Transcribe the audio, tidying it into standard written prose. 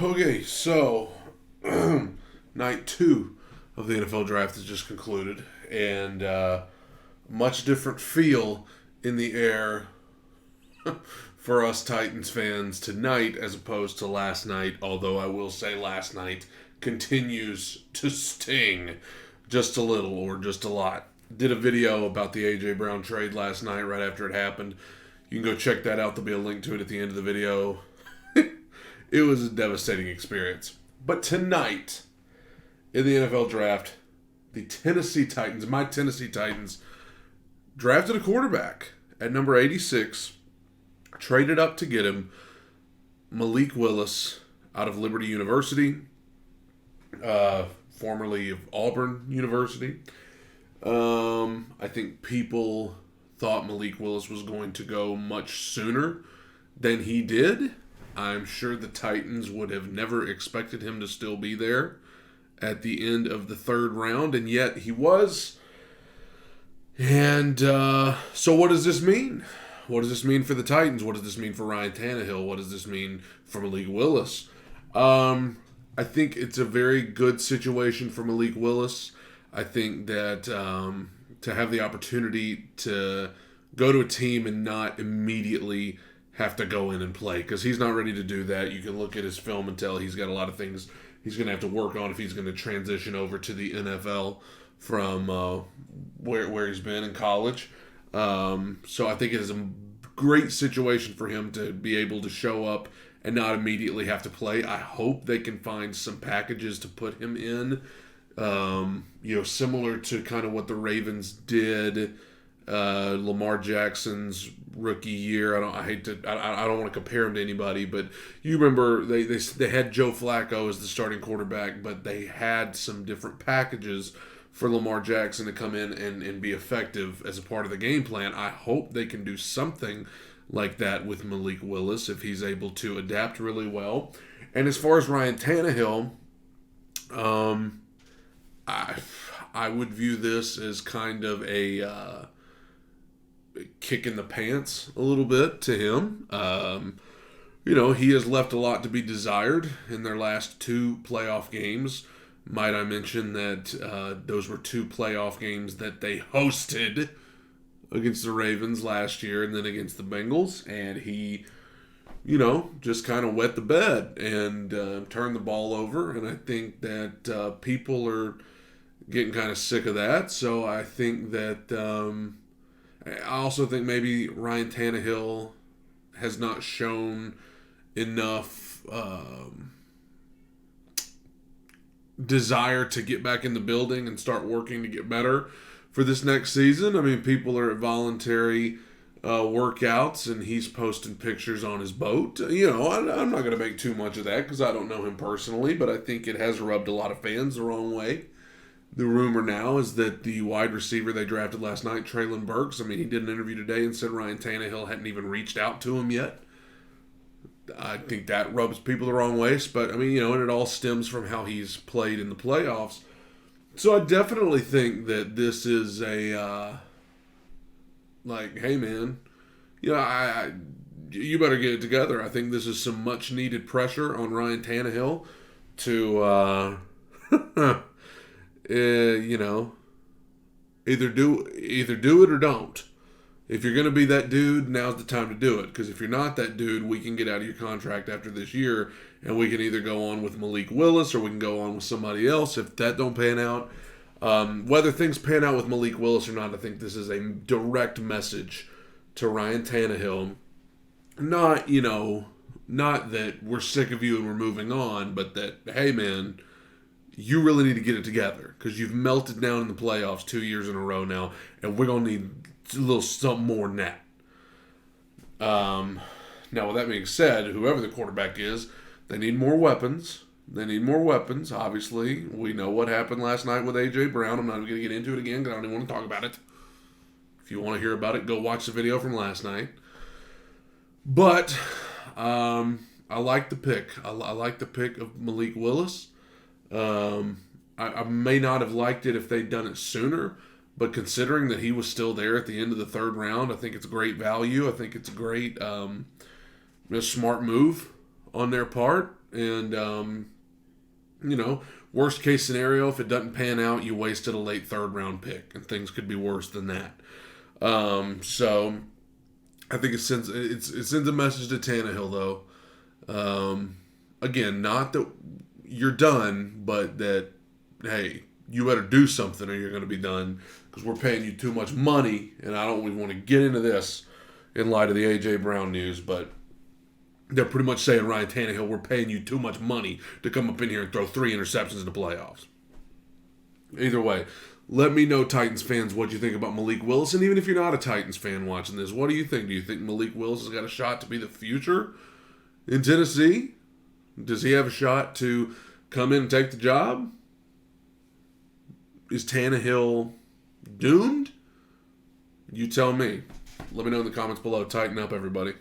Okay, so night two of the NFL draft has just concluded, and much different feel in the air for us Titans fans tonight as opposed to last night. Although I will say last night continues to sting just a little or just a lot. Did a video about the AJ Brown trade last night right after it happened. You can go check that out. There'll be a link to it at the end of the video. It was a devastating experience. But tonight, in the NFL draft, the Tennessee Titans, my Tennessee Titans, drafted a quarterback at number 86, traded up to get him, Malik Willis, out of Liberty University, formerly of Auburn University. I think people thought Malik Willis was going to go much sooner than he did. I'm sure the Titans would have never expected him to still be there at the end of the third round, and yet he was. And so what does this mean? What does this mean for the Titans? What does this mean for Ryan Tannehill? What does this mean for Malik Willis? I think it's a very good situation for Malik Willis. I think that to have the opportunity to go to a team and not immediately have to go in and play, because he's not ready to do that. You can look at his film and tell he's got a lot of things he's going to have to work on if he's going to transition over to the NFL from where he's been in college. So I think it is a great situation for him to be able to show up and not immediately have to play. I hope they can find some packages to put him in, similar to kind of what the Ravens did Lamar Jackson's rookie year. I don't want to compare him to anybody, but you remember they had Joe Flacco as the starting quarterback, but they had some different packages for Lamar Jackson to come in and be effective as a part of the game plan. I hope they can do something like that with Malik Willis if he's able to adapt really well. And as far as Ryan Tannehill, I would view this as kind of a kick in the pants a little bit to him. He has left a lot to be desired in their last two playoff games. Might I mention that those were two playoff games that they hosted against the Ravens last year and then against the Bengals, and he, just kind of wet the bed and turned the ball over, and I think that people are getting kind of sick of that. So I think that I also think maybe Ryan Tannehill has not shown enough desire to get back in the building and start working to get better for this next season. I mean, people are at voluntary workouts, and he's posting pictures on his boat. I'm not going to make too much of that because I don't know him personally, but I think it has rubbed a lot of fans the wrong way. The rumor now is that the wide receiver they drafted last night, Treylon Burks, he did an interview today and said Ryan Tannehill hadn't even reached out to him yet. I think that rubs people the wrong way, but, and it all stems from how he's played in the playoffs. So I definitely think that this is a, hey, man, you better get it together. I think this is some much-needed pressure on Ryan Tannehill to, either do it or don't. If you're going to be that dude, now's the time to do it. Because if you're not that dude, we can get out of your contract after this year, and we can either go on with Malik Willis or we can go on with somebody else if that don't pan out. Whether things pan out with Malik Willis or not, I think this is a direct message to Ryan Tannehill. Not that we're sick of you and we're moving on, but that, hey, man, you really need to get it together because you've melted down in the playoffs 2 years in a row now, and we're going to need a little something more than that. Now, with that being said, whoever the quarterback is, they need more weapons. Obviously, we know what happened last night with AJ Brown. I'm not going to get into it again because I don't even want to talk about it. If you want to hear about it, go watch the video from last night. But I like the pick. I like the pick of Malik Willis. I may not have liked it if they'd done it sooner, but considering that he was still there at the end of the third round, I think it's great value. I think it's a great, smart move on their part. And, worst case scenario, if it doesn't pan out, you wasted a late third-round pick, and things could be worse than that. So I think it sends a message to Tannehill, though. Again, not that you're done, but that, hey, you better do something or you're going to be done because we're paying you too much money, and I don't even want to get into this in light of the A.J. Brown news, but they're pretty much saying, Ryan Tannehill, we're paying you too much money to come up in here and throw 3 interceptions in the playoffs. Either way, let me know, Titans fans, what you think about Malik Willis. And even if you're not a Titans fan watching this, what do you think? Do you think Malik Willis has got a shot to be the future in Tennessee? Does he have a shot to come in and take the job? Is Tannehill doomed? You tell me. Let me know in the comments below. Tighten up, everybody.